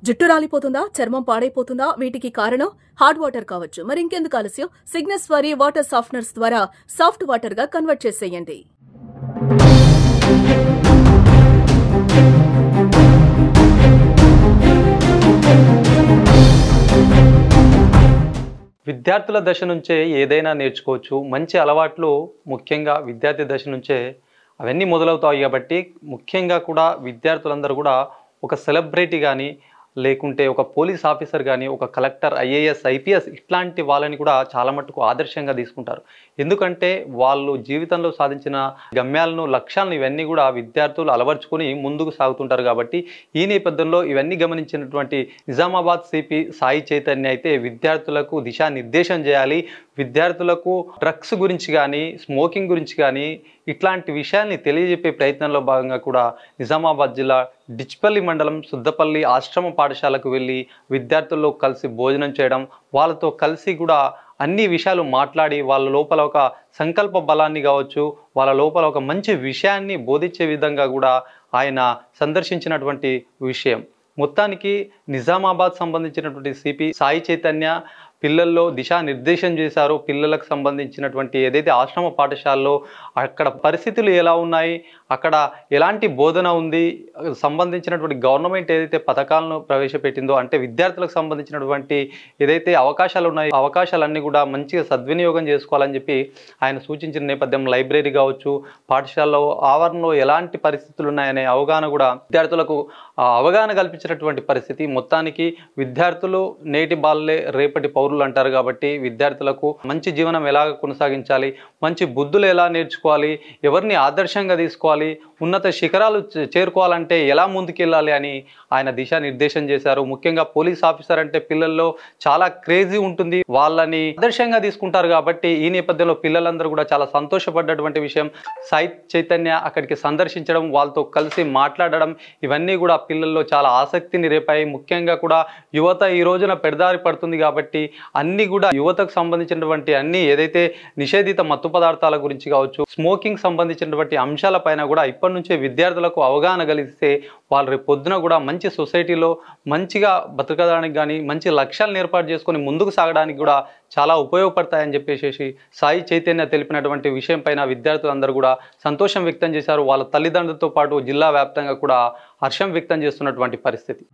జుట్టు రాలిపోతుందా, చర్మం పాడైపోతుందా? వీటికి కారణం హార్డ్ వాటర్ కావచ్చు. మరి ఇంకెందుకు ఆలస్యం? సిగ్నస్ వారి వాటర్ సాఫ్ట్నర్స్ ద్వారా సాఫ్ట్ వాటర్ గా కన్వర్ట్ చేసేయండి. విద్యార్థుల దశ నుంచే ఏదైనా నేర్చుకోవచ్చు. మంచి అలవాట్లు ముఖ్యంగా విద్యార్థి దశ నుంచే అవన్నీ మొదలవుతాయి. కాబట్టి ముఖ్యంగా కూడా విద్యార్థులందరూ కూడా ఒక సెలబ్రిటీ కానీ, లేకుంటే ఒక పోలీస్ ఆఫీసర్ కానీ, ఒక కలెక్టర్, ఐఏఎస్, ఐపీఎస్ ఇట్లాంటి వాళ్ళని కూడా చాలా మట్టుకు ఆదర్శంగా తీసుకుంటారు. ఎందుకంటే వాళ్ళు జీవితంలో సాధించిన గమ్యాలను, లక్ష్యాలను ఇవన్నీ కూడా విద్యార్థులు అలవర్చుకొని ముందుకు సాగుతుంటారు. కాబట్టి ఈ నేపథ్యంలో ఇవన్నీ గమనించినటువంటి నిజామాబాద్ సిపి సాయి చైతన్య అయితే విద్యార్థులకు దిశానిర్దేశం చేయాలి. విద్యార్థులకు డ్రగ్స్ గురించి కానీ, స్మోకింగ్ గురించి కానీ ఇట్లాంటి విషయాల్ని తెలియజెప్పే ప్రయత్నంలో భాగంగా కూడా నిజామాబాద్ జిల్లా డిచ్పల్లి మండలం సుద్దపల్లి ఆశ్రమ పాఠశాలకు వెళ్ళి విద్యార్థుల్లో కలిసి భోజనం చేయడం, వాళ్ళతో కలిసి కూడా అన్ని విషయాలు మాట్లాడి వాళ్ళ లోపల ఒక సంకల్ప బలాన్ని కావచ్చు, వాళ్ళ లోపల ఒక మంచి విషయాన్ని బోధించే విధంగా కూడా ఆయన సందర్శించినటువంటి విషయం. మొత్తానికి నిజామాబాద్ సంబంధించినటువంటి సిపి సాయి చైతన్య పిల్లల్లో దిశానిర్దేశం చేశారు. పిల్లలకు సంబంధించినటువంటి ఏదైతే ఆశ్రమ పాఠశాలలో అక్కడ పరిస్థితులు ఎలా ఉన్నాయి, అక్కడ ఎలాంటి బోధన ఉంది, సంబంధించినటువంటి గవర్నమెంట్ ఏదైతే పథకాలను ప్రవేశపెట్టిందో, అంటే విద్యార్థులకు సంబంధించినటువంటి ఏదైతే అవకాశాలు ఉన్నాయో అవకాశాలన్నీ కూడా మంచిగా సద్వినియోగం చేసుకోవాలని చెప్పి ఆయన సూచించిన నేపథ్యం లైబ్రరీ కావచ్చు, పాఠశాలలో ఆవరణలో ఎలాంటి పరిస్థితులు ఉన్నాయనే అవగాహన కూడా విద్యార్థులకు అవగాహన కల్పించినటువంటి పరిస్థితి. మొత్తానికి విద్యార్థులు నేటి బాలలే రేపటి పౌరులు అంటారు. కాబట్టి విద్యార్థులకు మంచి జీవనం ఎలా కొనసాగించాలి, మంచి బుద్ధులు ఎలా నేర్చుకోవాలి, ఎవరిని ఆదర్శంగా తీసుకోవాలి, ఉన్నత శిఖరాలు చేరుకోవాలంటే ఎలా ముందుకెళ్ళాలి అని ఆయన దిశానిర్దేశం చేశారు. ముఖ్యంగా పోలీస్ ఆఫీసర్ అంటే పిల్లల్లో చాలా క్రేజీ ఉంటుంది, వాళ్ళని ఆదర్శంగా తీసుకుంటారు. కాబట్టి ఈ నేపథ్యంలో పిల్లలందరూ కూడా చాలా సంతోషపడ్డటువంటి విషయం. సాయి చైతన్య అక్కడికి సందర్శించడం, వాళ్ళతో కలిసి మాట్లాడడం ఇవన్నీ కూడా పిల్లల్లో చాలా ఆసక్తిని రేపాయి. ముఖ్యంగా కూడా యువత ఈ రోజున పెడదారి పడుతుంది. కాబట్టి అన్ని కూడా యువతకు సంబంధించినటువంటి అన్ని ఏదైతే నిషేధిత మత్తు పదార్థాల గురించి కావచ్చు, స్మోకింగ్ సంబంధించినటువంటి అంశాలపైన కూడా ఇప్పటి నుంచే విద్యార్థులకు అవగాహన కలిగిస్తే వాళ్ళు రేపు పొద్దున కూడా మంచి సొసైటీలో మంచిగా బతకడానికి కానీ, మంచి లక్ష్యాలను ఏర్పాటు చేసుకొని ముందుకు సాగడానికి కూడా చాలా ఉపయోగపడతాయని చెప్పేసి సాయి చైతన్య తెలిపినటువంటి విషయం పైన విద్యార్థులందరూ కూడా సంతోషం వ్యక్తం చేశారు. వాళ్ళ తల్లిదండ్రులతో పాటు జిల్లా వ్యాప్తంగా కూడా హర్షం వ్యక్తం చేస్తున్నటువంటి పరిస్థితి.